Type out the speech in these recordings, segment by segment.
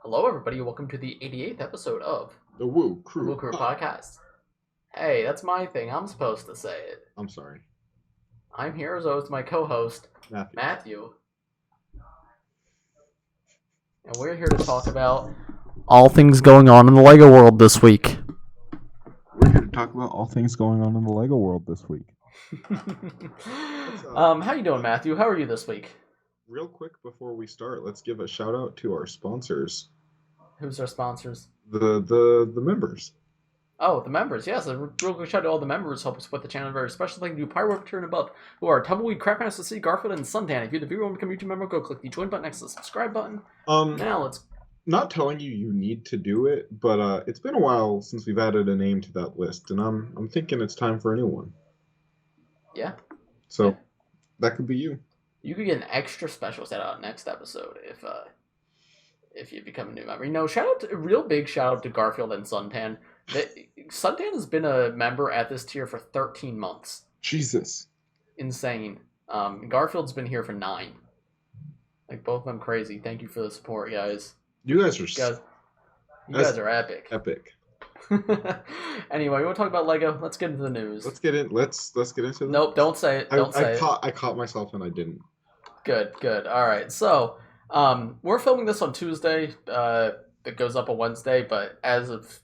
Hello, everybody. Welcome to the 88th episode of The Woo the Crew. Woo Crew Podcast. Hey, that's my thing. I'm supposed to say it. I'm sorry. I'm here as always, my co-host, Matthew. Matthew. And we're here to talk about all things going on in the LEGO world this week. We're here to talk about all things going on in the LEGO world this week. How you doing, Matthew? How are you this week? Real quick before we start, let's give a shout out to our sponsors. Who's our sponsors? The members. Oh, the members. Yes, a real quick shout out to all the members. Help us support the channel. Very special thank you to Pyro and above, who are Tumbleweed, Craftmastr C, Garfield, and Suntan. If you're the viewer and become a YouTube member, go click the join button next to the subscribe button. Now let's. Not telling you need to do it, but it's been a while since we've added a name to that list, and I'm thinking it's time for a new one. Yeah. So Yeah. That could be you. You could get an extra special shout out next episode if you become a new member. You know, a real big shout out to Garfield and Suntan. Suntan has been a member at this tier for 13 months. Jesus. Insane. Garfield's been here for 9. Like, both of them crazy. Thank you for the support, guys. You guys are You guys are epic. epic. Anyway, you want to talk about LEGO? Let's get into the news. Let's get into the Nope, don't say it. Don't say it. I caught myself and I didn't. Good. All right. So, we're filming this on Tuesday. It goes up on Wednesday, but as of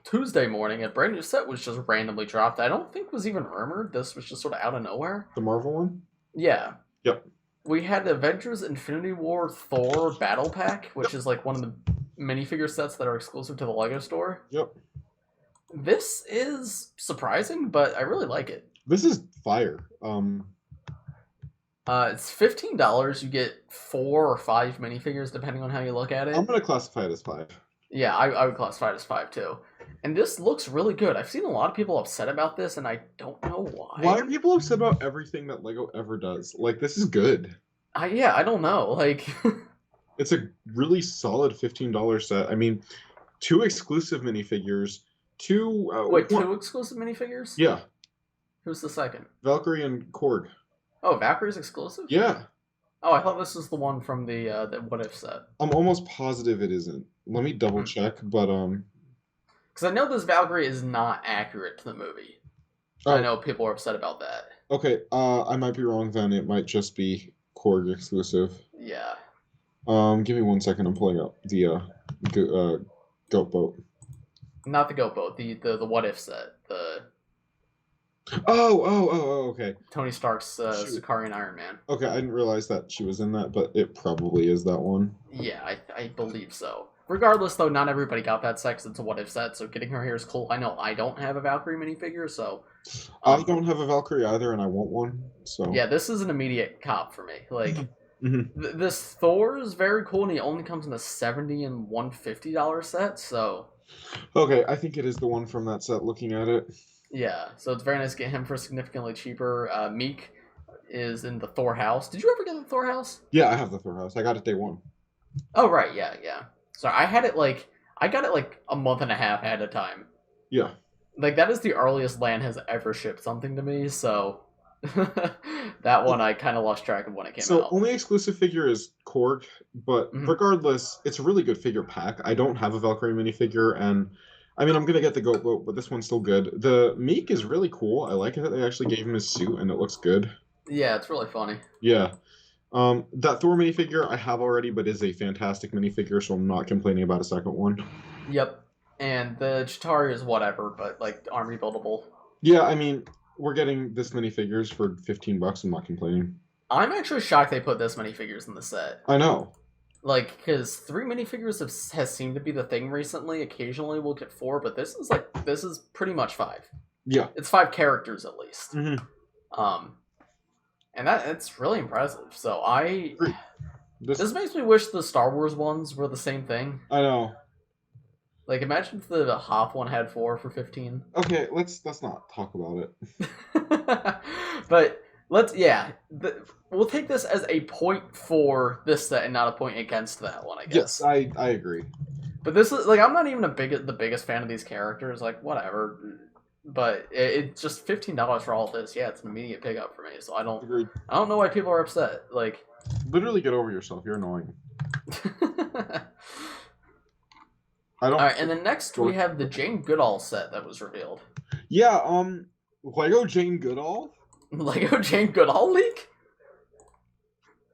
Tuesday morning, a brand new set was just randomly dropped. I don't think was even rumored. This was just sort of out of nowhere. The Marvel one? Yeah. Yep. We had Avengers Infinity War Thor Battle Pack, which is like one of the minifigure sets that are exclusive to the LEGO store. Yep. This is surprising, but I really like it. This is fire. It's $15. You get 4 or 5 minifigures, depending on how you look at it. I'm gonna classify it as 5. Yeah, I would classify it as 5 too. And this looks really good. I've seen a lot of people upset about this, and I don't know why. Why are people upset about everything that LEGO ever does? Like, this is good. I don't know. Like, it's a really solid $15 set. I mean, 2 exclusive minifigures, 2... Wait, 2 exclusive minifigures? Yeah. Who's the second? Valkyrie and Korg. Oh, Valkyrie's exclusive? Yeah. Oh, I thought this was the one from the What If set. I'm almost positive it isn't. Let me double check, but because I know this Valkyrie is not accurate to the movie. I know people are upset about that. Okay, I might be wrong then. It might just be Korg exclusive. Yeah. Give me 1 second. I'm pulling up the goat boat. Not the goat boat. The What If set. The okay. Tony Stark's Sicarian Iron Man. Okay, I didn't realize that she was in that, but it probably is that one. Yeah, I believe so. Regardless, though, not everybody got that set 'cause it's a What If set, so getting her here is cool. I know I don't have a Valkyrie minifigure, so... I don't have a Valkyrie either, and I want one, so... Yeah, this is an immediate cop for me. Like, this Thor is very cool, and he only comes in a $70 and $150 set, so... Okay, I think it is the one from that set, looking at it. Yeah, so it's very nice to get him for significantly cheaper. Meek is in the Thor house. Did you ever get the Thor house? Yeah, I have the Thor house. I got it day 1. Oh, right, yeah. So I got it like a month and a half ahead of time. Yeah. Like, that is the earliest LAN has ever shipped something to me, so that one I kind of lost track of when it came out. So only exclusive figure is Korg, but regardless, it's a really good figure pack. I don't have a Valkyrie minifigure, and I mean, I'm going to get the goat boat, but this one's still good. The Meek is really cool. I like it that they actually gave him his suit, and it looks good. Yeah, it's really funny. Yeah. That Thor minifigure I have already, but is a fantastic minifigure, so I'm not complaining about a second one. Yep. And the Chitauri is whatever, but, like, arm rebuildable. Yeah, I mean, we're getting this many figures for $15. I'm not complaining. I'm actually shocked they put this many figures in the set. I know. Like, because 3 minifigures has seemed to be the thing recently. Occasionally we'll get 4, but this is pretty much 5. Yeah. It's 5 characters at least. Mm-hmm. And it's really impressive. So this This makes me wish the Star Wars ones were the same thing. I know. Like, imagine if the Hoth one had 4 for 15. Okay, let's not talk about it. But we'll take this as a point for this set and not a point against that one, I guess. Yes, I agree. But this is, like, I'm not even the biggest fan of these characters. Like, whatever. But it's just $15 for all of this. Yeah, it's an immediate pickup for me. So I don't know why people are upset. Like, literally get over yourself. You're annoying. I don't. All right, and then next we have the Jane Goodall set that was revealed. Yeah, Lego Jane Goodall. Lego Jane Goodall leak.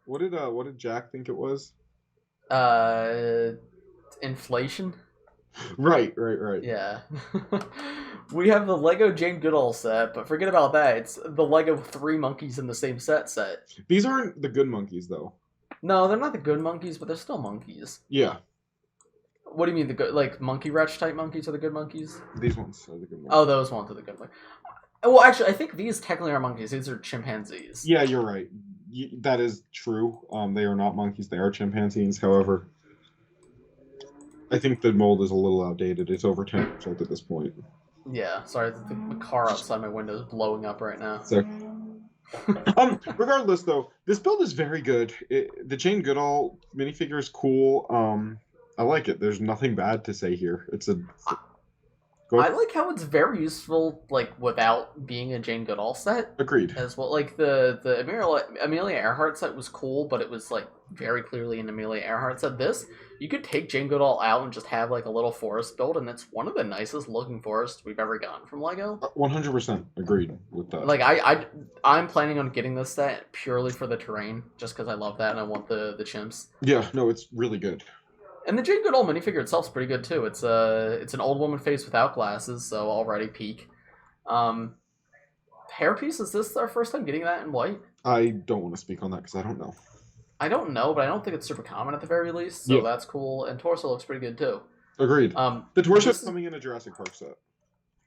What did Jack think it was? Inflation. Right. Yeah. We have the Lego Jane Goodall set, but forget about that. It's the Lego 3 monkeys in the same set. These aren't the good monkeys, though. No, they're not the good monkeys, but they're still monkeys. Yeah. What do you mean, the good, like, monkey wretch type monkeys are the good monkeys? These ones are the good monkeys. Oh, those ones are the good monkeys. Well, actually, I think these technically are monkeys. These are chimpanzees. Yeah, you're right. That is true. They are not monkeys. They are chimpanzees. However, I think the mold is a little outdated. It's over 10% at this point. Yeah, sorry, the car outside my window is blowing up right now. So, regardless, though, this build is very good. The Jane Goodall minifigure is cool. I like it. There's nothing bad to say here. I like how it's very useful, like, without being a Jane Goodall set. Agreed. As well, like, the Amelia Earhart set was cool, but it was, like, very clearly an Amelia Earhart set. This, you could take Jane Goodall out and just have, like, a little forest build, and it's one of the nicest looking forests we've ever gotten from LEGO. 100% agreed with that. Like, I'm planning on getting this set purely for the terrain, just because I love that and I want the chimps. Yeah, no, it's really good. And the Jane Goodall minifigure itself is pretty good too. It's an old woman face without glasses, so already peak. Hairpiece, is this our first time getting that in white? I don't want to speak on that because I don't know. I don't know, but I don't think it's super common at the very least, so that's cool. And torso looks pretty good too. Agreed. The torso is coming in a Jurassic Park set.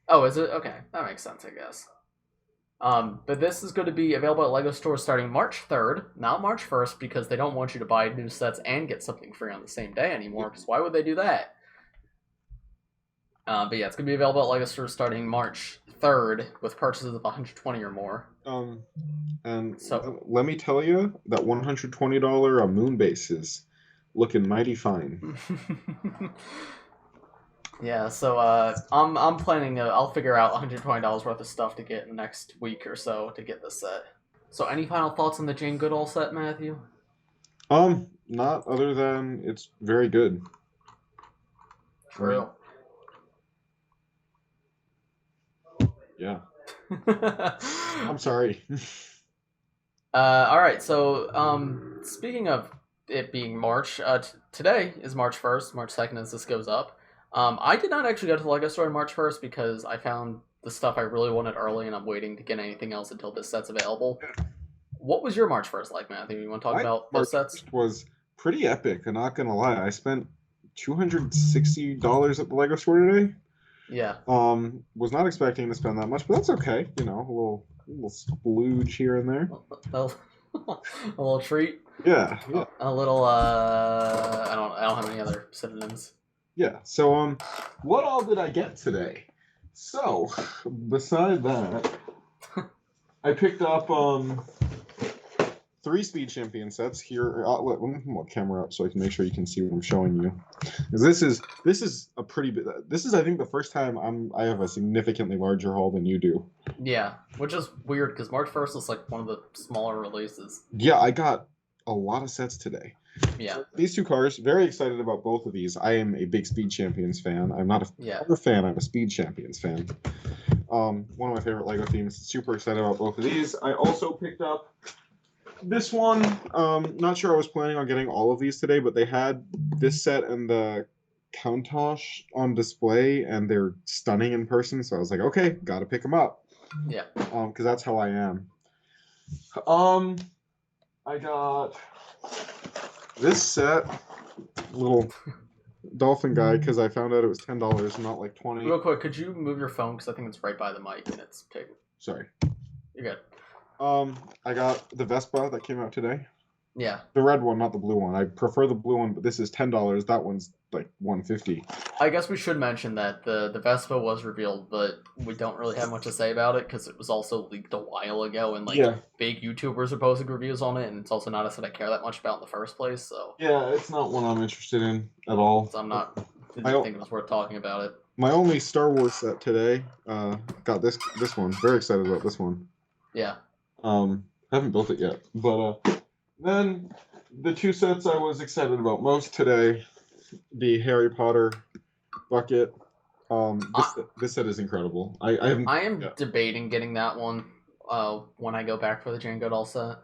Oh, is it? Okay, that makes sense, I guess. But this is going to be available at LEGO stores starting March 3rd, not March 1st, because they don't want you to buy new sets and get something free on the same day anymore, because why would they do that? But yeah, it's going to be available at LEGO stores starting March 3rd with purchases of 120 or more. And so let me tell you that $120 moon base is looking mighty fine. Yeah, so I'm planning. I'll figure out $120 worth of stuff to get in the next week or so to get this set. So, any final thoughts on the Jane Goodall set, Matthew? Not other than it's very good. True. Yeah. I'm sorry. All right. So, speaking of it being March, today is March 1st. March 2nd as this goes up. I did not actually go to the LEGO store on March 1st because I found the stuff I really wanted early and I'm waiting to get anything else until this set's available. What was your March 1st like, Matthew? You want to talk about those sets? Was pretty epic, I'm not going to lie. I spent $260 at the LEGO store today. Yeah. Was not expecting to spend that much, but that's okay. You know, a little splooge here and there. A little treat. Yeah. A little, I don't have any other synonyms. Yeah, so, what all did I get today? So, beside that, I picked up, 3 Speed Champion sets here. Let me put my camera up so I can make sure you can see what I'm showing you. This is a pretty bit. This is, I think, the first time I have a significantly larger haul than you do. Yeah, which is weird because March 1st is like one of the smaller releases. Yeah, I got a lot of sets today. Yeah. These 2 cars, very excited about both of these. I am a big Speed Champions fan. I'm not a fan, I'm a Speed Champions fan. One of my favorite LEGO themes. Super excited about both of these. I also picked up this one. Not sure I was planning on getting all of these today, but they had this set and the Countach on display, and they're stunning in person, so I was like, okay, gotta pick them up. Yeah. Because that's how I am. I got this set, little dolphin guy, because I found out it was $10, not like $20. Real quick, could you move your phone, because I think it's right by the mic and it's taken. Sorry. You're good. I got the Vespa that came out today. Yeah. The red one, not the blue one. I prefer the blue one, but this is $10. That one's like $150. I guess we should mention that the Vespa was revealed, but we don't really have much to say about it because it was also leaked a while ago, and big YouTubers are posting reviews on it, and it's also not a set I care that much about in the first place. So yeah, it's not one I'm interested in at all. So I don't think it was worth talking about it. My only Star Wars set today, got this one. Very excited about this one. Yeah. Haven't built it yet, but then the 2 sets I was excited about most today, the Harry Potter bucket. This set is incredible. I am debating getting that one when I go back for the Jane Goodall set.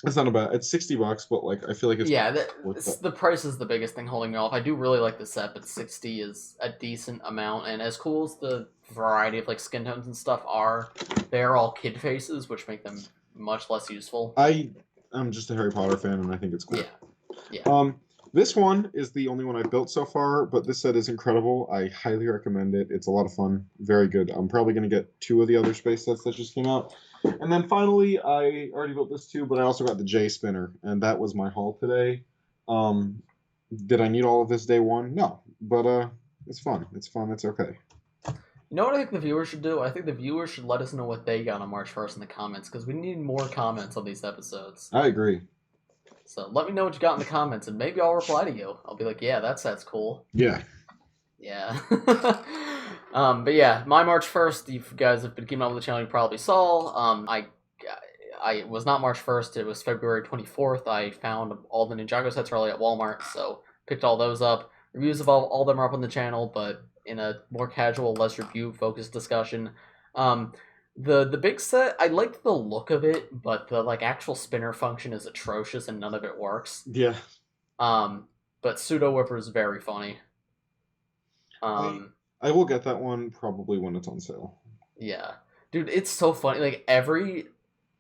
It's not bad. It's $60, but like I feel like it's the price is the biggest thing holding me off. I do really like the set, but 60 is a decent amount. And as cool as the variety of like skin tones and stuff are, they're all kid faces, which make them much less useful. I'm just a Harry Potter fan, and I think it's cool. Yeah. This one is the only one I've built so far, but this set is incredible. I highly recommend it. It's a lot of fun. Very good. I'm probably going to get 2 of the other space sets that just came out. And then finally, I already built this too, but I also got the J spinner, and that was my haul today. Did I need all of this day one? No, but it's fun. It's fun. It's okay. You know what I think the viewers should do? I think the viewers should let us know what they got on March 1st in the comments, because we need more comments on these episodes. I agree. So let me know what you got in the comments, and maybe I'll reply to you. I'll be like, yeah, that set's cool. Yeah. Yeah. But yeah, my March 1st, you guys have been keeping up with the channel, you probably saw. I was not March 1st, it was February 24th. I found all the Ninjago sets early at Walmart, so picked all those up. Reviews of all of them are up on the channel, but in a more casual, less review-focused discussion. The big set, I liked the look of it, but the like actual spinner function is atrocious and none of it works. Yeah. But Pseudo Whipper is very funny. I will get that one probably when it's on sale. Yeah. Dude, it's so funny. Like every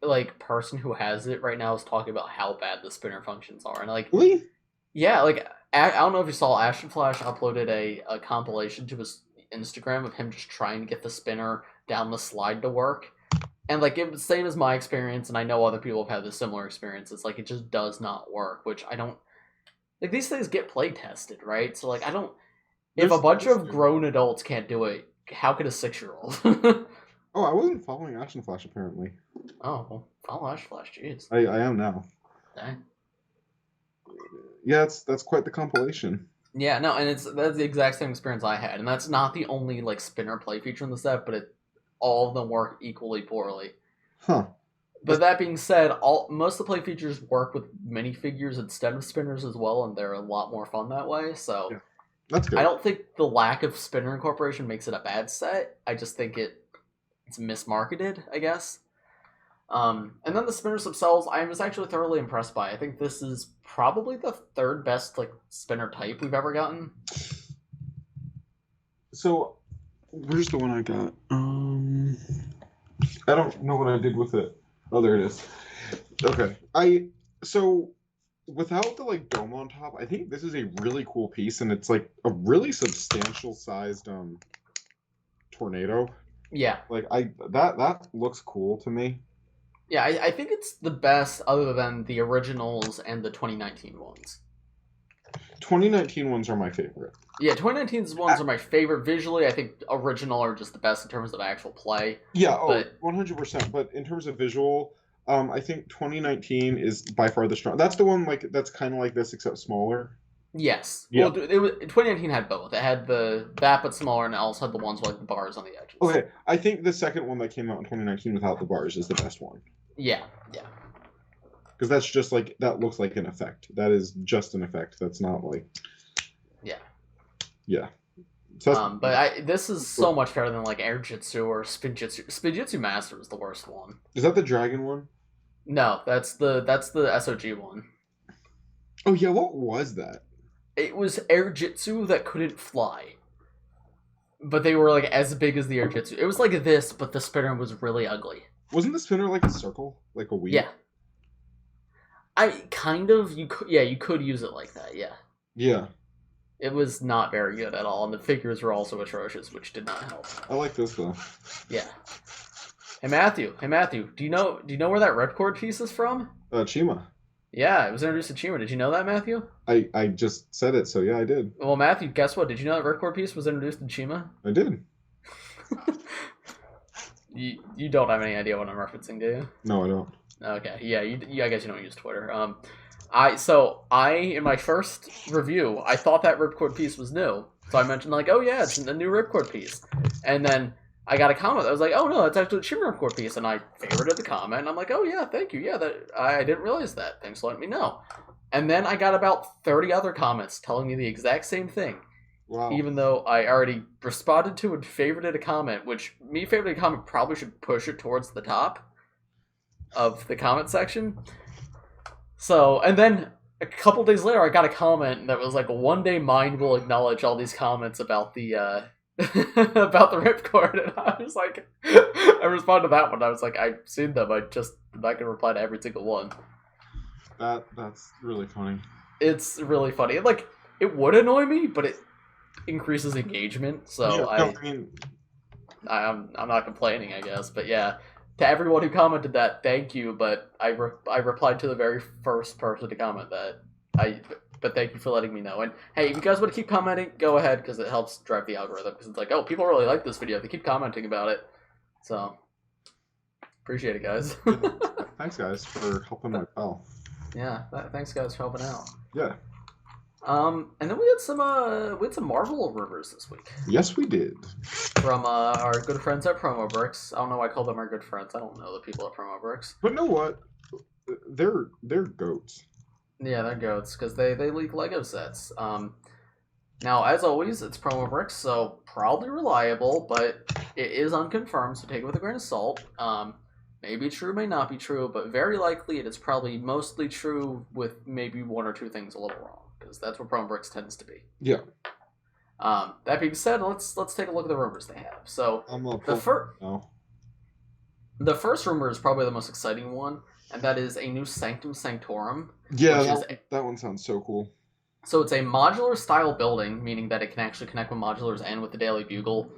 like person who has it right now is talking about how bad the spinner functions are. And like really? Yeah, like I don't know if you saw Ashton Flash uploaded a compilation to his Instagram of him just trying to get the spinner down the slide to work, and like it was the same as my experience, and I know other people have had the similar experiences. Like it just does not work, which I don't like. These things get play tested, right? So like I don't. If a bunch of grown adults can't do it, how could a 6-year-old? Oh, I wasn't following Ashton Flash apparently. Oh, well, follow Ashton Flash, jeez. I am now. Dang. Yeah, that's quite the compilation. Yeah, no, and that's the exact same experience I had, and that's not the only like spinner play feature in the set, but all of them work equally poorly. Huh. But that being said, most of the play features work with minifigures instead of spinners as well, and they're a lot more fun that way. So yeah, that's good. I don't think the lack of spinner incorporation makes it a bad set. I just think it's mismarketed, I guess. And then the spinners themselves, I was actually thoroughly impressed by. I think this is probably the 3rd best like spinner type we've ever gotten. So, where's the one I got? I don't know what I did with it. Oh, there it is. Okay, so without the like dome on top, I think this is a really cool piece, and it's like a really substantial sized tornado. Yeah, like that looks cool to me. Yeah, I think it's the best other than the originals and the 2019 ones. 2019 ones are my favorite. Yeah, 2019's ones are my favorite visually. I think original are just the best in terms of actual play. Yeah, 100%. But in terms of visual, I think 2019 is by far the strongest. That's the one like that's kind of like this except smaller. Yes. Yeah. Well, 2019 had both. It had that but smaller, and it also had the ones with like the bars on the edges. Okay, I think the second one that came out in 2019 without the bars is the best one. Yeah. Because that's just like, that looks like an effect. That is just an effect. That's not like... Yeah. So but this is so much better than like Air Jitsu or Spinjitsu. Spinjitsu Master is the worst one. Is that the dragon one? No, that's the SOG one. Oh yeah, what was that? It was Air Jitsu that couldn't fly. But they were like as big as the Air Jitsu. It was like this, but the spinner was really ugly. Wasn't the spinner like a circle? Like a wheel? Yeah. You could use it like that, yeah. Yeah. It was not very good at all, and the figures were also atrocious, which did not help. I like this though. Yeah. Hey Matthew, do you know where that ripcord piece is from? Chima. Yeah, it was introduced to Chima. Did you know that, Matthew? I just said it, so yeah, I did. Well, Matthew, guess what? Did you know that ripcord piece was introduced to Chima? I did. You don't have any idea what I'm referencing, do you? No, I don't. Okay, yeah, I guess you don't use Twitter. I in my first review, I thought that ripcord piece was new, so I mentioned like, oh yeah, it's a new ripcord piece, and then I got a comment that was like, oh no, that's actually a Chima ripcord piece, and I favorited the comment, and I'm like, oh yeah, thank you, yeah, I didn't realize that, thanks for letting me know. And then I got about 30 other comments telling me the exact same thing. Wow. Even though I already responded to and favorited a comment, which me favoriting a comment probably should push it towards the top of the comment section. So, and then a couple days later, I got a comment that was like, "One day, Mind will acknowledge all these comments about the about the ripcord," and I was like, I responded to that one. I was like, I've seen them. I'm not gonna reply to every single one. That's really funny. It's really funny. Like, it would annoy me, but it increases engagement. So I'm not complaining, I guess. But yeah, to everyone who commented that, thank you. But I replied to the very first person to comment that. But thank you for letting me know. And hey, if you guys want to keep commenting, go ahead, because it helps drive the algorithm. Because it's like, oh, people really like this video. They keep commenting about it. So appreciate it, guys. Thanks, guys, for helping my pal. Yeah, thanks, guys, for helping out. Yeah. And then we had some Marvel rumors this week. Yes, we did. From our good friends at Brix. I don't know why I call them our good friends. I don't know the people at Brix. But know what? They're goats. Yeah, they're goats because they leak Lego sets. Now, as always, it's Brix, so probably reliable, but it is unconfirmed, so take it with a grain of salt. May be true, may not be true, but very likely it is probably mostly true with maybe one or two things a little wrong, because that's what Brix tends to be. Yeah. That being said, let's take a look at the rumors they have. So the first rumor is probably the most exciting one, and that is a new Sanctum Sanctorum. Yeah, that one sounds so cool. So it's a modular style building, meaning that it can actually connect with modulars and with the Daily Bugle,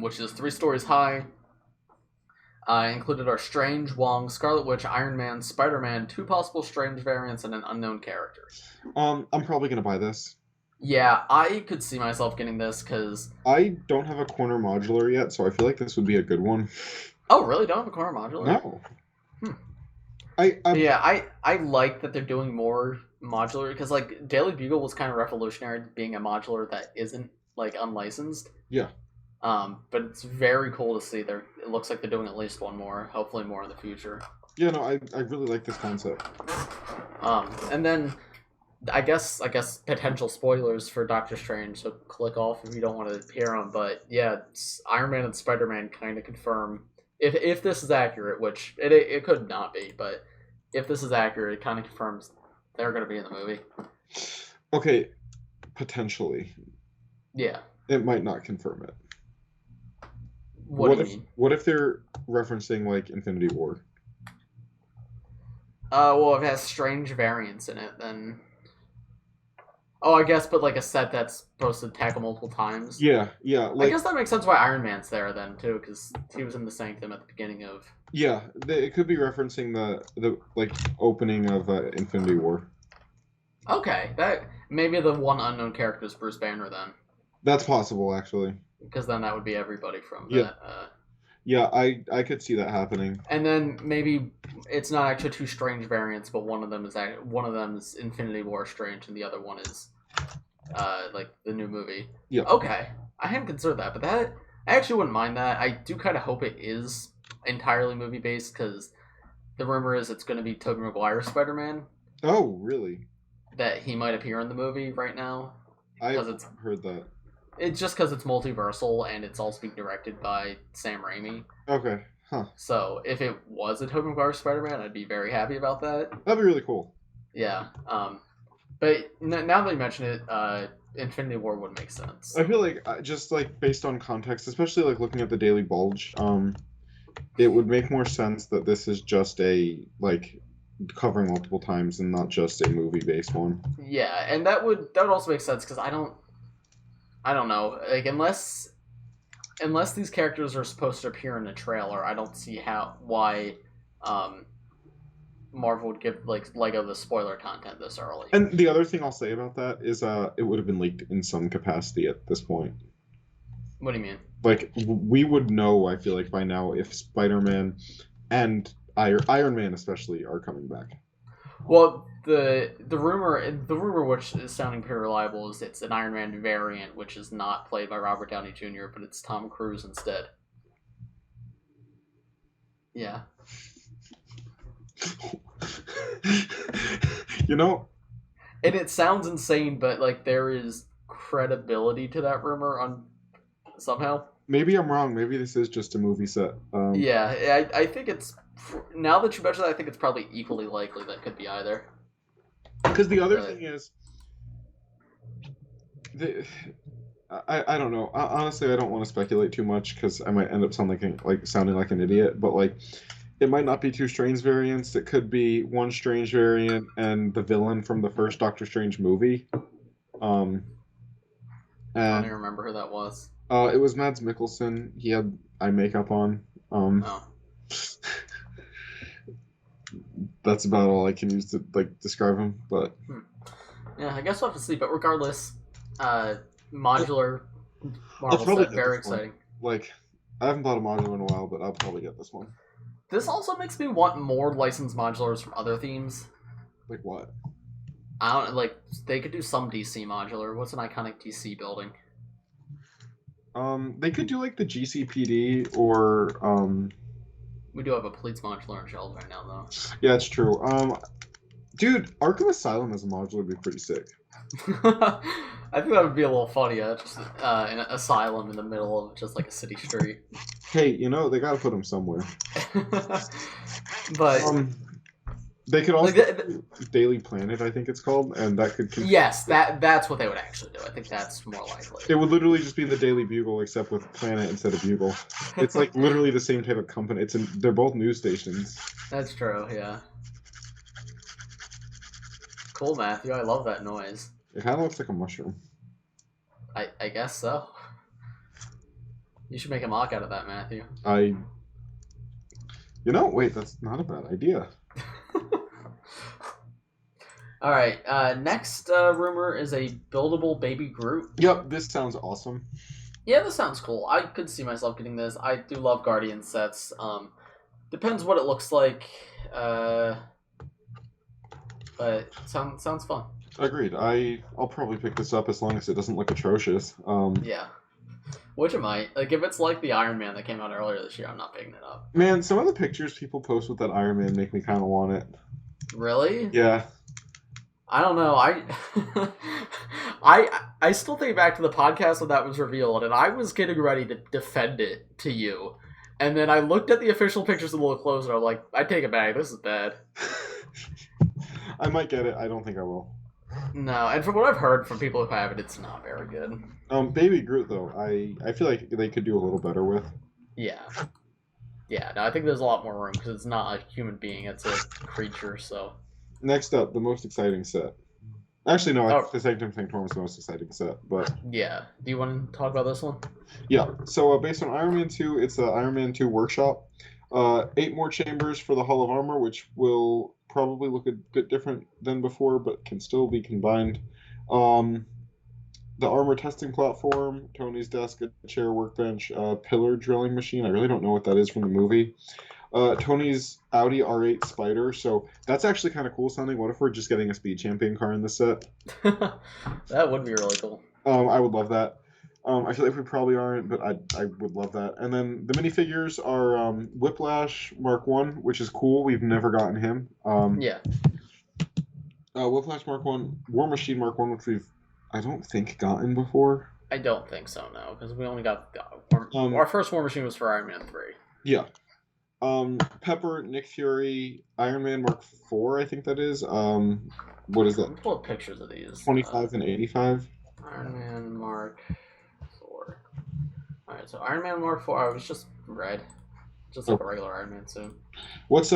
which is 3 stories high. Included are Strange, Wong, Scarlet Witch, Iron Man, Spider-Man, 2 possible Strange variants, and an unknown character. I'm probably gonna buy this. Yeah, I could see myself getting this because I don't have a corner modular yet, so I feel like this would be a good one. Oh, really? Don't have a corner modular? No. I like that they're doing more modular because like Daily Bugle was kind of revolutionary being a modular that isn't like unlicensed. Yeah. But it's very cool to see it looks like they're doing at least one more, hopefully more in the future. Yeah, no, I really like this concept. And then I guess potential spoilers for Doctor Strange, so click off if you don't want to hear them. But yeah, Iron Man and Spider-Man kind of confirm if this is accurate, which it could not be, but if this is accurate, it kind of confirms they're going to be in the movie. Okay, potentially. Yeah. It might not confirm it. What do you mean? What if they're referencing like Infinity War? Well, if it has strange variants in it, then. Oh, I guess, but like a set that's supposed to tackle multiple times. Yeah. I guess that makes sense why Iron Man's there then too, because he was in the Sanctum at the beginning of. Yeah, it could be referencing the like opening of Infinity War. Okay, that maybe the one unknown character is Bruce Banner then. That's possible, actually. Because then that would be everybody from that. Yeah, I could see that happening. And then maybe it's not actually 2 strange variants, but one of them is Infinity War Strange, and the other one is like the new movie. Yeah. Okay, I hadn't considered that, but I actually wouldn't mind that. I do kind of hope it is entirely movie based because the rumor is it's going to be Tobey Maguire's Spider-Man. Oh, really? That he might appear in the movie right now. I've heard that. It's just because it's multiversal and it's also being directed by Sam Raimi. Okay, huh. So if it was a Tobey Maguire Spider-Man, I'd be very happy about that. That'd be really cool. Yeah. But now that you mention it, Infinity War would make sense. I feel like just like based on context, especially like looking at the Daily Bulge, it would make more sense that this is just a like covering multiple times and not just a movie-based one. Yeah, and that would also make sense because I don't know, like unless these characters are supposed to appear in a trailer, I don't see why Marvel would give like Lego the spoiler content this early. And the other thing I'll say about that is it would have been leaked in some capacity at this point. What do you mean? Like we would know, I feel like by now, if Spider-Man and Iron Man especially are coming back. Well, the rumor which is sounding pretty reliable is it's an Iron Man variant, which is not played by Robert Downey Jr., but it's Tom Cruise instead. Yeah. You know? And it sounds insane, but like there is credibility to that rumor on somehow. Maybe I'm wrong. Maybe this is just a movie set. Yeah, I think it's... Now that you mention that, I think it's probably equally likely that could be either. Because the other thing is... I don't know. Honestly, I don't want to speculate too much because I might end up sounding like an idiot. But like, it might not be two Strange variants. It could be one Strange variant and the villain from the first Doctor Strange movie. I don't even remember who that was. It was Mads Mikkelsen. He had eye makeup on. That's about all I can use to describe him. But yeah, I guess we'll have to see. But regardless, modular Marvel set, very exciting. Like, I haven't bought a modular in a while, but I'll probably get this one. This also makes me want more licensed modulars from other themes. Like what? I don't like. They could do some DC modular. What's an iconic DC building? They could do like the GCPD or We do have a police modular on shelves right now, though. Yeah, it's true. Dude, Arkham Asylum as a modular would be pretty sick. I think that would be a little funny. Just an asylum in the middle of just like a city street. Hey, you know they gotta put them somewhere. But they could also Daily Planet, I think it's called, and that could. Yes, that's what they would actually do. I think that's more likely. It would literally just be the Daily Bugle, except with Planet instead of Bugle. It's like literally the same type of company. They're both news stations. That's true. Yeah. Cool, Matthew. I love that noise. It kind of looks like a mushroom. I guess so. You should make a mock out of that, Matthew. Wait, that's not a bad idea. All right. Next rumor is a buildable baby Groot. Yep, this sounds awesome. Yeah, this sounds cool. I could see myself getting this. I do love Guardian sets. Depends what it looks like. But sounds fun. Agreed. I'll probably pick this up as long as it doesn't look atrocious. Yeah. Which it might. Like, if it's like the Iron Man that came out earlier this year, I'm not picking it up. Man, some of the pictures people post with that Iron Man make me kind of want it. Really? Yeah. I don't know. I still think back to the podcast when that was revealed, and I was getting ready to defend it to you. And then I looked at the official pictures a little closer, and I'm like, I take it back. This is bad. I might get it. I don't think I will. No, and from what I've heard from people who have it, it's not very good. Baby Groot, though, I feel like they could do a little better with. Yeah. Yeah, no, I think there's a lot more room, because it's not a human being, it's a creature, so... Next up, the most exciting set. Actually, no, the Sanctum Sanctorum is the most exciting set, but... Yeah. Do you want to talk about this one? Yeah. So, based on Iron Man 2, it's the Iron Man 2 Workshop. 8 more chambers for the Hall of Armor, which will probably look a bit different than before, but can still be combined. The armor testing platform, Tony's desk, a chair, workbench, pillar drilling machine. I really don't know what that is from the movie. Tony's Audi R8 Spider. So that's actually kind of cool sounding. What if we're just getting a Speed Champion car in this set? That would be really cool. I would love that. I feel like we probably aren't, but I would love that. And then the minifigures are Whiplash Mark 1, which is cool. We've never gotten him. Yeah. Whiplash Mark 1, War Machine Mark 1, which we've, I don't think, gotten before. I don't think so, no, because we only got... our first War Machine was for Iron Man 3. Yeah. Pepper, Nick Fury, Iron Man Mark 4, I think that is. What is that? Let me pull up pictures of these. 25 and 85. Iron Man Mark 4. Alright, so Iron Man Mark 4, I was just red. Just like a regular Iron Man suit. What's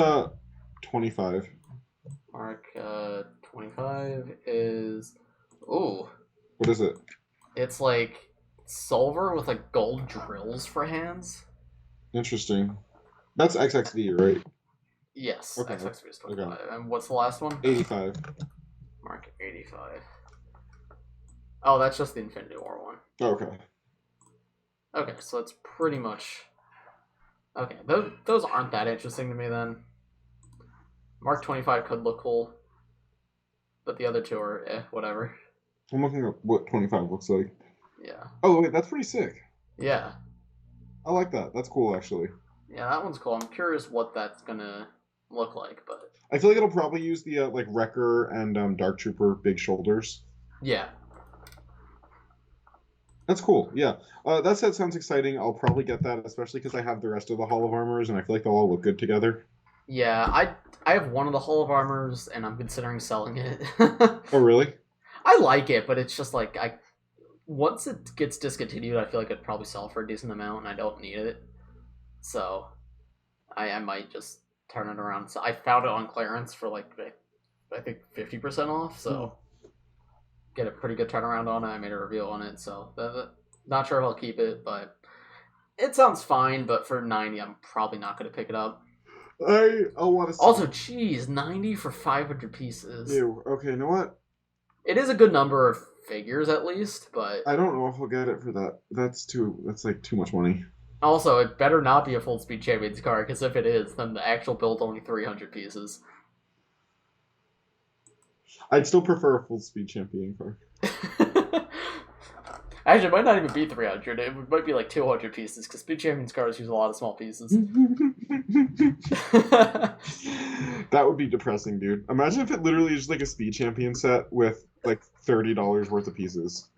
25? Mark 25 is... Ooh. What is it? It's like silver with like gold drills for hands. Interesting. That's XXV, right? Yes, okay. XXV is 25. Okay. And what's the last one? 85. Mark 85. Oh, that's just the Infinity War one. Okay. Okay, so it's pretty much... Okay, those aren't that interesting to me then. Mark 25 could look cool. But the other two are whatever. I'm looking at what 25 looks like. Yeah. Oh, wait, that's pretty sick. Yeah. I like that. That's cool, actually. Yeah, that one's cool. I'm curious what that's gonna look like, but... I feel like it'll probably use the, like, Wrecker and Dark Trooper big shoulders. Yeah. That's cool. Yeah. That set sounds exciting. I'll probably get that, especially because I have the rest of the Hall of Armors, and I feel like they'll all look good together. Yeah, I have one of the Hall of Armors, and I'm considering selling it. Oh, really? I like it, but it's just like once it gets discontinued, I feel like I'd probably sell for a decent amount, and I don't need it. So I might just turn it around. So I found it on clearance for like I think 50% off. So get a pretty good turnaround on it. I made a review on it, so not sure if I'll keep it, but it sounds fine. But for 90, I'm probably not going to pick it up. I want to. Also, geez, 90 for 500 pieces. Ew. Okay, you know what? It is a good number of figures, at least, but I don't know if I'll get it for that. That's like too much money. Also, it better not be a full speed champions card, because if it is, then the actual build's only 300 pieces. I'd still prefer a full speed champion card. Actually, it might not even be 300. It might be like 200 pieces, because speed champions cards use a lot of small pieces. That would be depressing, dude. Imagine if it literally is like a speed champion set with like $30 worth of pieces.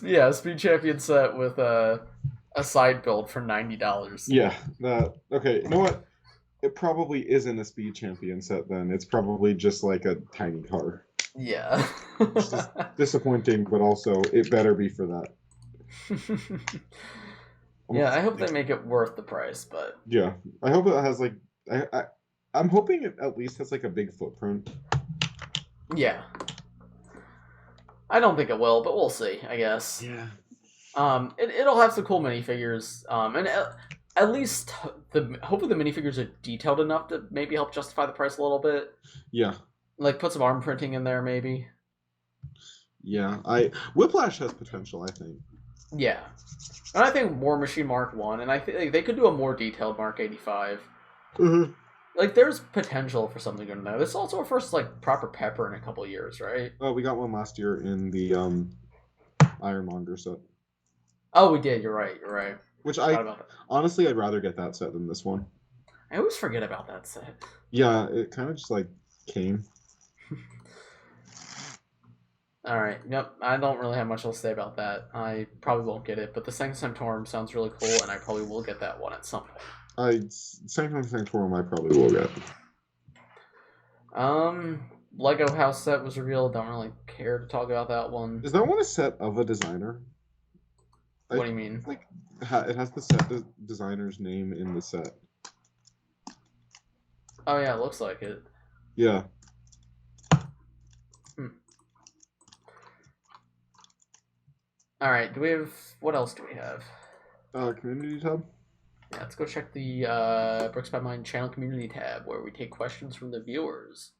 Yeah, a speed champion set with a side build for $90. Yeah. Okay, you know what? It probably isn't a speed champion set then. It's probably just like a tiny car. Yeah. It's just disappointing, but also it better be for that. Yeah, I hope they make it worth the price, but yeah, I hope it has like I'm hoping it at least has like a big footprint. Yeah. I don't think it will, but we'll see, I guess. Yeah. It'll have some cool minifigures. And at least hopefully the minifigures are detailed enough to maybe help justify the price a little bit. Yeah. Like put some arm printing in there, maybe. Yeah, Whiplash has potential, I think. Yeah, and I think War Machine Mark 1, and I think they could do a more detailed Mark 85. Mm-hmm. Like, there's potential for something good in there. This is also our first, like, proper pepper in a couple years, right? Oh, we got one last year in the Ironmonger set. Oh, we did. You're right. Which honestly, I'd rather get that set than this one. I always forget about that set. Yeah, it kind of just, like, came. Alright, yep, I don't really have much else to say about that. I probably won't get it, but the Sanctum sounds really cool, and I probably will get that one at some point. Sanctum I probably will get. Lego House set was revealed, don't really care to talk about that one. Is that one a set of a designer? What do you mean? Like, it has the set designer's name in the set. Oh yeah, it looks like it. Yeah. Alright, what else do we have? Community tab? Yeah, let's go check the Brix by Mine channel community tab, where we take questions from the viewers.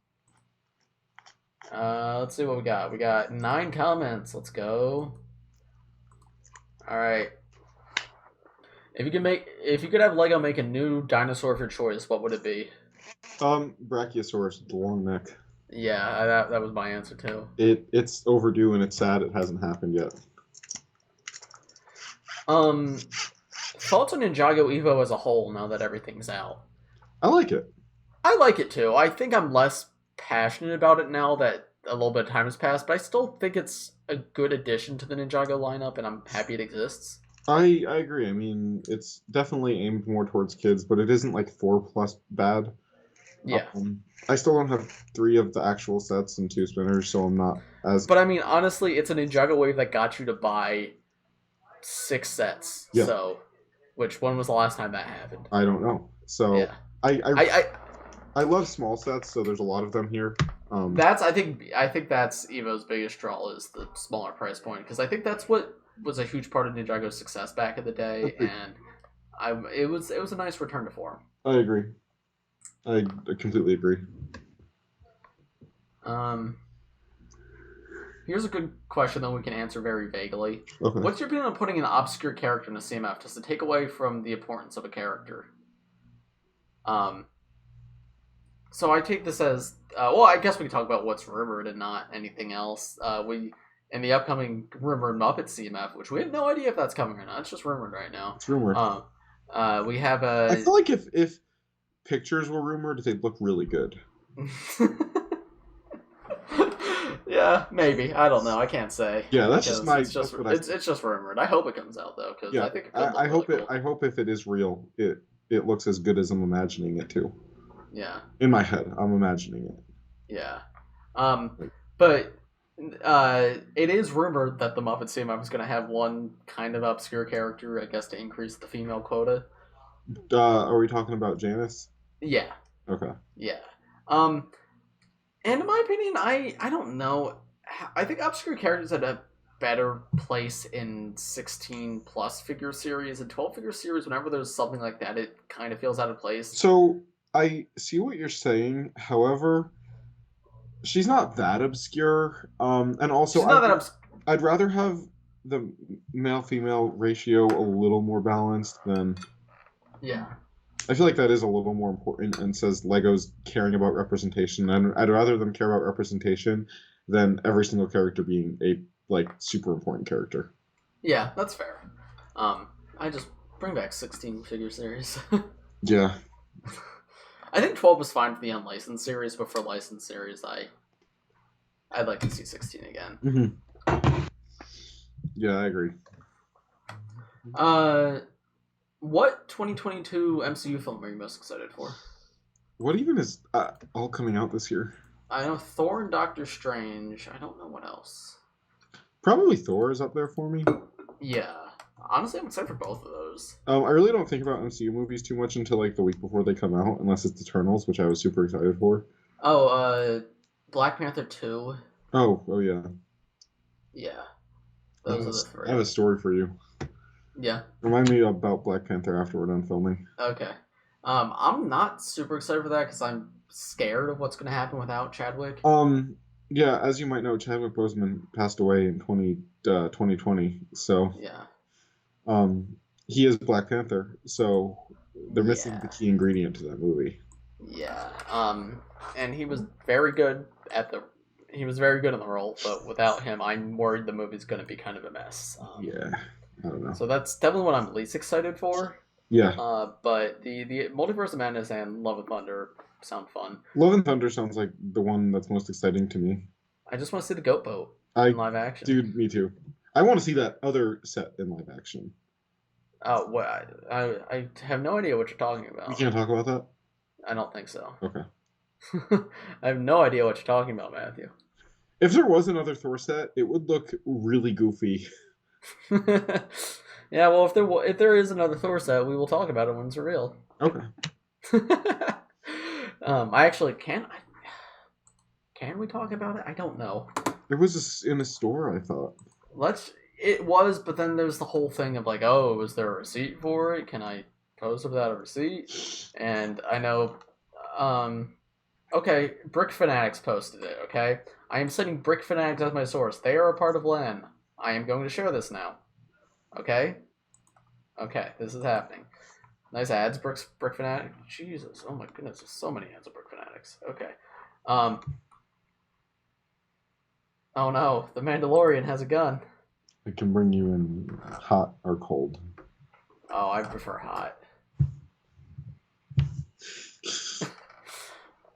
Let's see what we got. We got 9 comments. Let's go. Alright. If you could have Lego make a new dinosaur of your choice, what would it be? Brachiosaurus, the long neck. Yeah, that was my answer too. It's overdue and it's sad it hasn't happened yet. Thoughts on Ninjago Evo as a whole now that everything's out? I like it. I like it too. I think I'm less passionate about it now that a little bit of time has passed, but I still think it's a good addition to the Ninjago lineup, and I'm happy it exists. I agree. I mean, it's definitely aimed more towards kids, but it isn't like 4+ bad. Yeah. I still don't have 3 of the actual sets and 2 spinners, so I'm not as... But I mean, honestly, it's a Ninjago wave that got you to buy 6 sets. Yeah. So, when was the last time that happened? I don't know. So, yeah. I love small sets, so there's a lot of them here. I think that's Evo's biggest draw is the smaller price point, because I think that's what was a huge part of Ninjago's success back in the day, and it was a nice return to form. I agree. I completely agree. Here's a good question that we can answer very vaguely. Okay. What's your opinion on putting an obscure character in a CMF just to take away from the importance of a character? So I take this as well. I guess we can talk about what's rumored and not anything else. In the upcoming rumored Muppet CMF, which we have no idea if that's coming or not. It's just rumored right now. It's rumored. We have a. I feel like if pictures were rumored, they'd look really good. Yeah, maybe. I don't know. I can't say. Yeah, that's just my. It's just that's what I. it's just rumored. I hope it comes out though, because Yeah, I think it could look I really hope it. cool. I hope if it is real, it looks as good as I'm imagining it to. Yeah. In my head, I'm imagining it. Yeah. Like, But it is rumored that the Muppets team up is going to have one kind of obscure character, I guess, to increase the female quota. are we talking about Janice? Yeah. Okay. Yeah. And in my opinion, I don't know. I think obscure characters had a better place in 16 plus figure series and 12 figure series. Whenever there's something like that, it kind of feels out of place. So I see what you're saying. However, she's not that obscure. And also, She's not that obscure. I'd rather have the male-female ratio a little more balanced than. Yeah. I feel like that is a little more important and says Lego's caring about representation. And I'd rather them care about representation than every single character being a super important character. Yeah, that's fair. I just bring back 16 figure series. Yeah. I think 12 was fine for the unlicensed series, but for licensed series, I'd like to see 16 again. Mm-hmm. Yeah, I agree. What 2022 MCU film are you most excited for? What even is all coming out this year? I know Thor and Doctor Strange. I don't know what else. Probably Thor is up there for me. Yeah. Honestly, I'm excited for both of those. I really don't think about MCU movies too much until the week before they come out, unless it's Eternals, which I was super excited for. Oh, Black Panther 2. Oh yeah. Yeah. Those are the three. I have a story for you. Yeah. Remind me about Black Panther after we're done filming. Okay. I'm not super excited for that because I'm scared of what's going to happen without Chadwick. Yeah, as you might know, Chadwick Boseman passed away in 2020. So yeah. He is Black Panther, so they're missing the key ingredient to that movie. Yeah. And he was very good he was very good in the role, but without him, I'm worried the movie's going to be kind of a mess. Yeah. I don't know. So that's definitely what I'm least excited for. Yeah. But the Multiverse of Madness and Love and Thunder sound fun. Love and Thunder sounds like the one that's most exciting to me. I just want to see the Goat Boat in live action. Dude, me too. I want to see that other set in live action. Oh, what? I have no idea what you're talking about. We can't talk about that? I don't think so. Okay. I have no idea what you're talking about, Matthew. If there was another Thor set, it would look really goofy. Yeah, well, if there is another Thor set, we will talk about it when it's revealed. Okay. I actually can we talk about it? I don't know. It was in a store, I thought. It was, but then there's the whole thing of like, oh, was there a receipt for it? Can I post without a receipt? And I know, okay, Brick Fanatics posted it, okay? I am citing Brick Fanatics as my source. They are a part of LEN. I am going to share this now. Okay? Okay, this is happening. Nice ads, Brick Fanatics. Jesus, oh my goodness, there's so many ads of Brick Fanatics. Okay. Oh no, the Mandalorian has a gun. It can bring you in hot or cold. Oh, I prefer hot.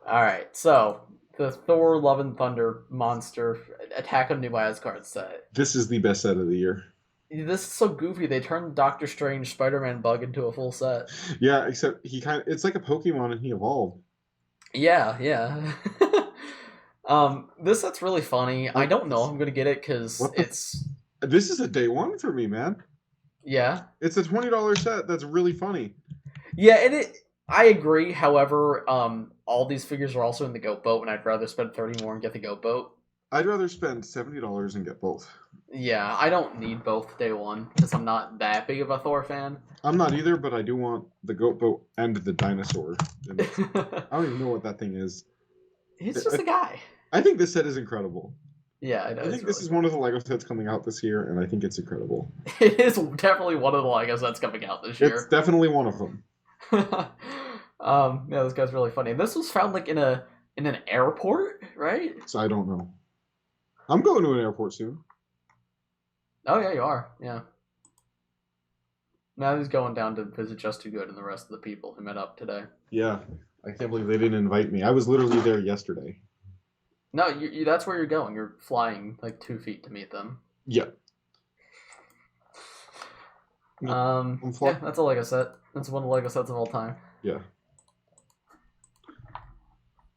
Alright, so the Thor Love and Thunder Monster Attack of New Asgard set. This is the best set of the year. This is so goofy. They turned Doctor Strange Spider-Man bug into a full set. Yeah, except it's like a Pokemon and he evolved. Yeah. This set's really funny. I don't know if I'm gonna get it because This is a day one for me, man. Yeah. It's a $20 set that's really funny. Yeah, I agree. However, all these figures are also in the Goat Boat, and I'd rather spend $30 more and get the Goat Boat. I'd rather spend $70 and get both. Yeah, I don't need both day one because I'm not that big of a Thor fan. I'm not either, but I do want the Goat Boat and the dinosaur. I don't even know what that thing is. He's just a guy. I think this set is incredible. Yeah, I know. I think this is one of the LEGO sets coming out this year, and I think it's incredible. It is definitely one of the LEGO sets coming out this year. It's definitely one of them. Yeah, this guy's really funny. This was found like in an airport, right? So I don't know. I'm going to an airport soon. Oh yeah, you are. Yeah. Now he's going down to visit Just Too Good and the rest of the people who met up today. Yeah, I can't believe they didn't invite me. I was literally there yesterday. No, that's where you're going. You're flying like 2 feet to meet them. Yeah. Yeah, that's a Lego set. That's one of the Lego sets of all time. Yeah.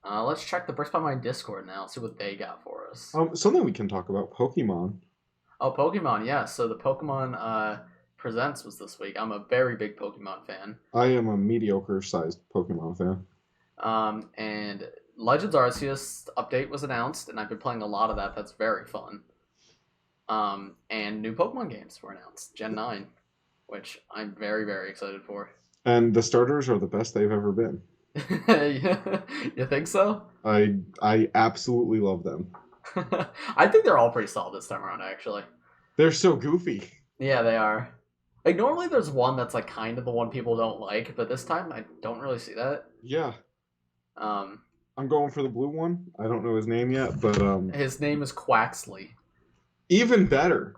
Let's check the Brix by my Discord now. See what they got for us. Something we can talk about. Pokemon. Oh, Pokemon, yeah. So the Pokemon Presents was this week. I'm a very big Pokemon fan. I am a mediocre-sized Pokemon fan. And Legends Arceus update was announced, and I've been playing a lot of that. That's very fun. And new Pokemon games were announced, Gen 9, which I'm very, very excited for. And the starters are the best they've ever been. You think so? I absolutely love them. I think they're all pretty solid this time around, actually. They're so goofy. Yeah, they are. Like, normally there's one that's, like, kind of the one people don't like, but this time I don't really see that. Yeah. I'm going for the blue one. I don't know his name yet, but... His name is Quaxley. Even better.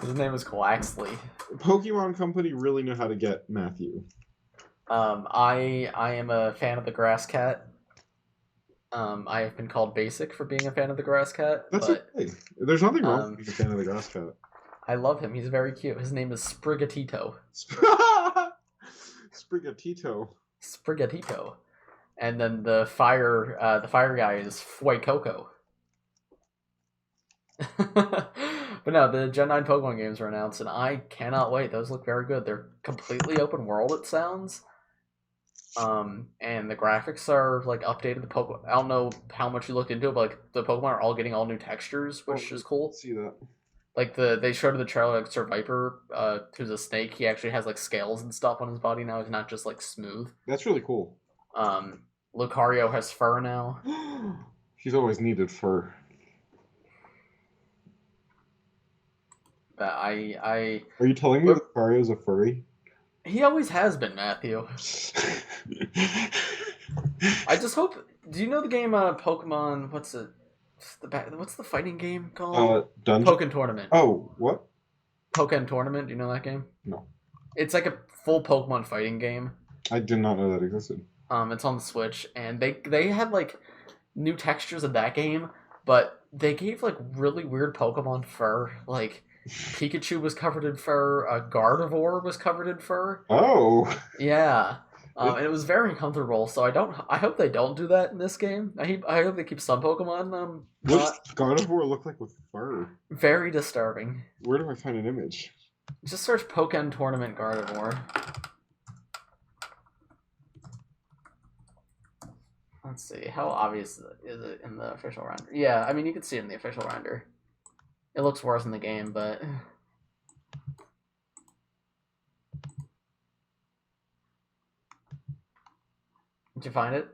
His name is Quaxley. Pokemon Company really knew how to get Matthew. I am a fan of the Grass Cat. I have been called basic for being a fan of the Grass Cat. That's okay. There's nothing wrong with being a fan of the Grass Cat. I love him. He's very cute. His name is Sprigatito. Sprigatito. And then the fire guy is Fuecoco. But no, the Gen 9 Pokemon games were announced, and I cannot wait. Those look very good. They're completely open world, it sounds. And the graphics are like updated. The Pokemon, I don't know how much you looked into it, but like the Pokemon are all getting all new textures, which is cool. See that? Like they showed in the trailer, like Sir Viper, who's a snake. He actually has like scales and stuff on his body now. He's not just like smooth. That's really cool. Lucario has fur now. He's always needed fur. But Are you telling me Lucario's a furry? He always has been, Matthew. I just hope. Do you know the game Pokemon? What's the fighting game called? Dungeon. Pokken Tournament. Oh, what? Pokken Tournament. Do you know that game? No. It's like a full Pokemon fighting game. I did not know that existed. It's on the Switch, and they had like new textures in that game, but they gave like really weird Pokemon fur. Like Pikachu was covered in fur. Gardevoir was covered in fur. Oh. Yeah. And it was very uncomfortable, so I hope they don't do that in this game. I hope they keep some Pokemon. What does Gardevoir look like with fur? Very disturbing. Where do I find an image? Just search Pokken Tournament Gardevoir. Let's see, how obvious is it in the official render? Yeah, I mean, you can see it in the official render. It looks worse in the game, but... Did you find it?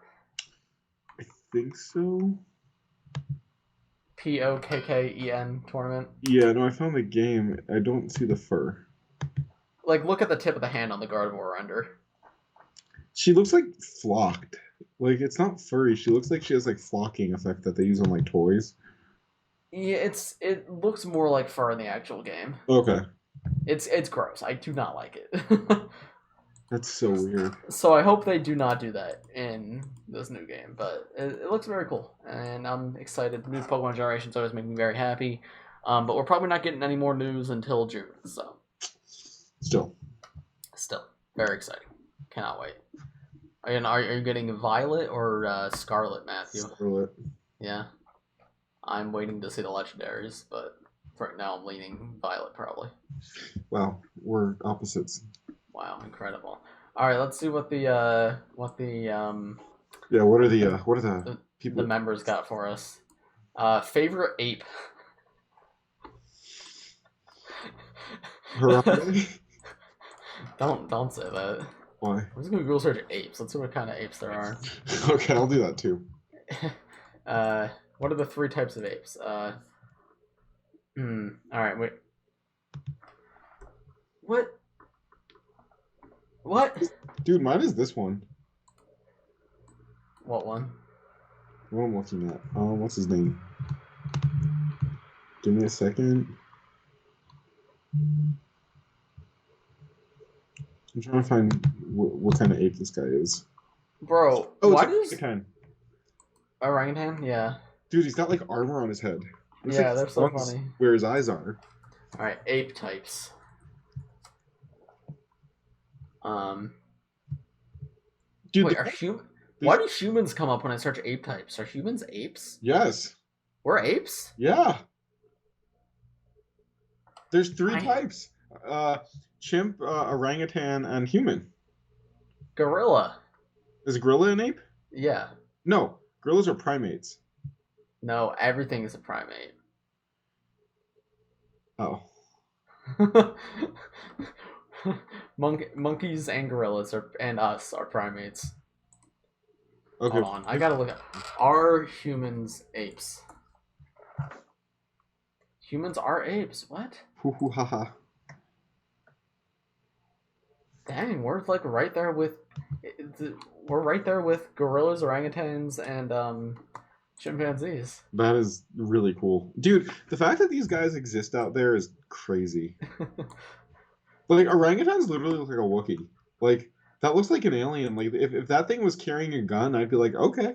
I think so. Pokken Tournament? Yeah, no, I found the game. I don't see the fur. Like, look at the tip of the hand on the Gardevoir render. She looks like flocked. Like, it's not furry. She looks like she has, like, flocking effect that they use on, like, toys. Yeah, it looks more like fur in the actual game. Okay. It's gross. I do not like it. That's so weird. So I hope they do not do that in this new game, but it looks very cool, and I'm excited. The new Pokemon generations always make me very happy, but we're probably not getting any more news until June, so. Still, very exciting. Cannot wait. Are you getting Violet or Scarlet, Matthew? Scarlet. Yeah. I'm waiting to see the legendaries, but for right now I'm leaning Violet probably. Wow, we're opposites. Wow, incredible. All right, let's see what the yeah, what are the people the members got for us. Favorite ape. Don't say that. Why? I'm just gonna Google search apes. Let's see what kind of apes there are. Okay, I'll do that too. What are the 3 types of apes? All right, wait. What? Dude, mine is this one. What one? What I'm looking at. What's his name? Give me a second. I'm trying to find what kind of ape this guy is. Bro, oh, why does... Orangutan, yeah. Dude, he's got like armor on his head. Looks Yeah, like they're so funny. Where his eyes are. Alright, ape types. Dude, wait, why do humans come up when I search ape types? Are humans apes? Yes. We're apes? Yeah. There's 3 types. Chimp, orangutan, and human. Gorilla. Is gorilla an ape? Yeah. No, gorillas are primates. No, everything is a primate. Oh. Monkeys and gorillas and us are primates. Okay. Hold on, I gotta look at. Are humans apes? Humans are apes. What? Hoo haha. Dang, we're like right there with. We're right there with gorillas, orangutans, and chimpanzees. That is really cool, dude. The fact that these guys exist out there is crazy. Like orangutans literally look like a Wookiee. Like that looks like an alien. Like if that thing was carrying a gun, I'd be like, okay.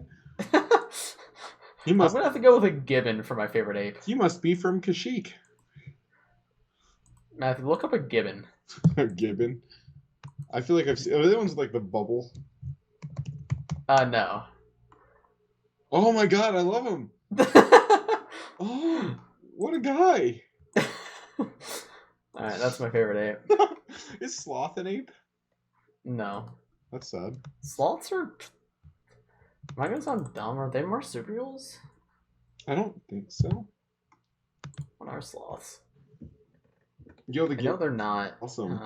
I'm gonna have to go with a gibbon for my favorite ape. He must be from Kashyyyk. Matthew, look up a gibbon. A gibbon. I feel like I've seen. Are they the ones with like the bubble? No. Oh my god, I love him. Oh, what a guy. Alright, that's my favorite ape. Is Sloth an ape? No. That's sad. Sloths are... Am I gonna sound dumb? Are they marsupials? I don't think so. What are sloths? Yo, I know they're not. Awesome.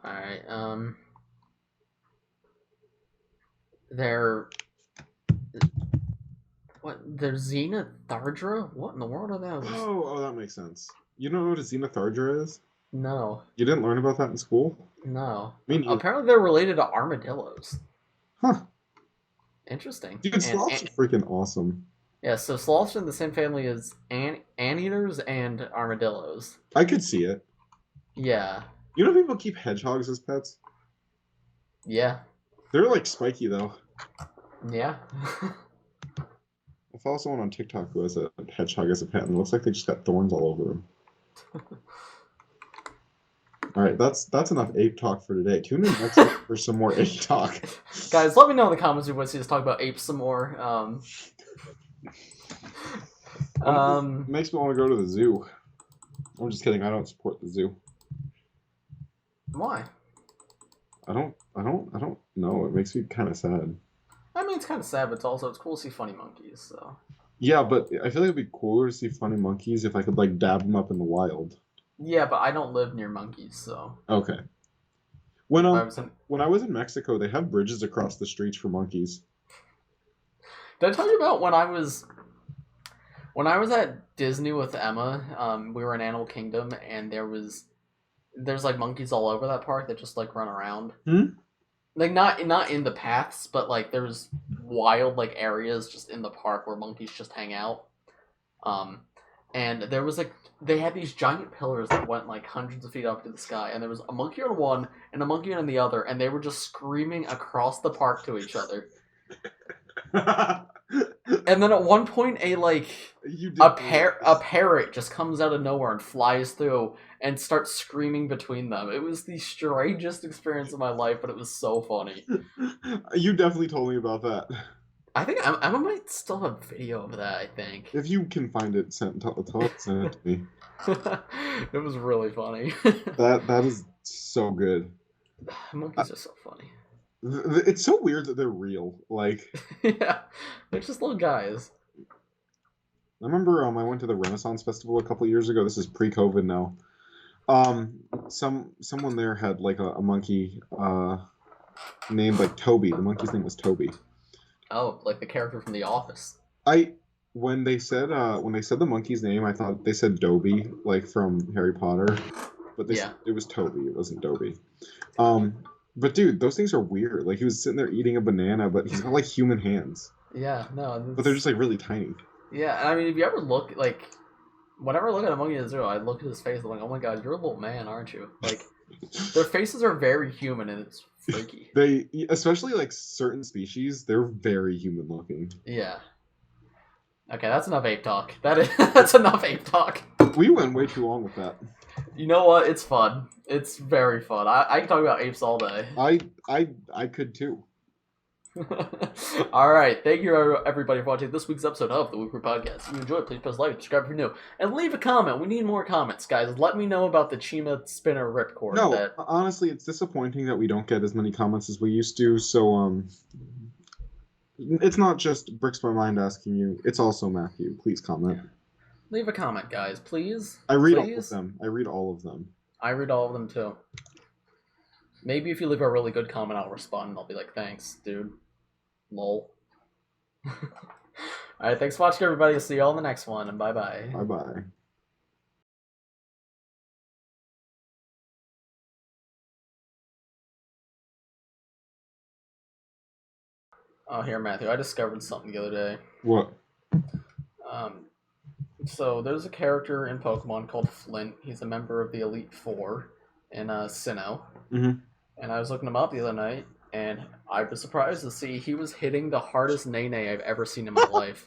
Alright, they're... What? They're Xenothardra? What in the world are those? Oh, that makes sense. You don't know what a Xenothardra is? No. You didn't learn about that in school? No. Me neither. Apparently they're related to armadillos. Huh. Interesting. Dude, sloths are freaking awesome. Yeah, so sloths are in the same family as anteaters and armadillos. I could see it. Yeah. You know people keep hedgehogs as pets? Yeah. They're like spiky though. Yeah. I follow someone on TikTok who has a hedgehog as a pet and it looks like they just got thorns all over them. Alright, that's enough ape talk for today. Tune in next week for some more ape talk. Guys, let me know in the comments if you want to see us talk about apes some more. Makes me want to go to the zoo. I'm just kidding, I don't support the zoo. Why? I don't know. It makes me kind of sad. I mean, it's kind of sad, but it's cool to see funny monkeys, so. Yeah, but I feel like it'd be cooler to see funny monkeys if I could, like, dab them up in the wild. Yeah, but I don't live near monkeys, so. Okay. When I was in Mexico, they have bridges across the streets for monkeys. Did I tell you about when I was at Disney with Emma? We were in Animal Kingdom, and there's like monkeys all over that park that just like run around. Like not in the paths, but like there's wild like areas just in the park where monkeys just hang out. And there was like they had these giant pillars that went like hundreds of feet up to the sky, and there was a monkey on one and a monkey on the other, and they were just screaming across the park to each other. And then at one point, a parrot just comes out of nowhere and flies through and starts screaming between them. It was the strangest experience of my life, but it was so funny. You definitely told me about that. I think Emma might still have video of that, I think. If you can find it, send it to me. It was really funny. That is so good. Monkeys are so funny. It's so weird that they're real. Like, yeah, they're just little guys. I remember I went to the Renaissance Festival a couple of years ago. This is pre-COVID now. Someone there had like a monkey named like Toby. The monkey's name was Toby. Oh, like the character from The Office. When they said the monkey's name, I thought they said Dobby, like from Harry Potter, but it was Toby. It wasn't Dobby. But dude, those things are weird. Like he was sitting there eating a banana, but he's got like human hands. Yeah, no. But they're just like really tiny. Yeah, and I mean, if you ever look like, whenever I look at a monkey in the zoo, I look at his face. I'm like, oh my god, you're a little man, aren't you? Like, their faces are very human, and it's freaky. They, especially like certain species, they're very human looking. Yeah. Okay, that's enough ape talk. That's enough ape talk. We went way too long with that. You know what? It's fun. It's very fun. I can talk about apes all day. I could too. Alright, thank you everybody for watching this week's episode of the Weekly Podcast. If you enjoyed, please press like, subscribe if you're new, and leave a comment. We need more comments, guys. Let me know about the Chima Spinner Ripcord. No, honestly, it's disappointing that we don't get as many comments as we used to, so, it's not just Bricks by Mind asking you, it's also Matthew. Please comment. Yeah. Leave a comment, guys, please. I read all of them. I read all of them. I read all of them, too. Maybe if you leave a really good comment, I'll respond, and I'll be like, thanks, dude. Lol. Alright, thanks for watching, everybody. I'll see you all in the next one, and bye-bye. Bye-bye. Oh, here, Matthew. I discovered something the other day. What? So there's a character in Pokemon called Flint. He's a member of the Elite Four in Sinnoh. Mm-hmm. And I was looking him up the other night, and I was surprised to see he was hitting the hardest Nene I've ever seen in my life.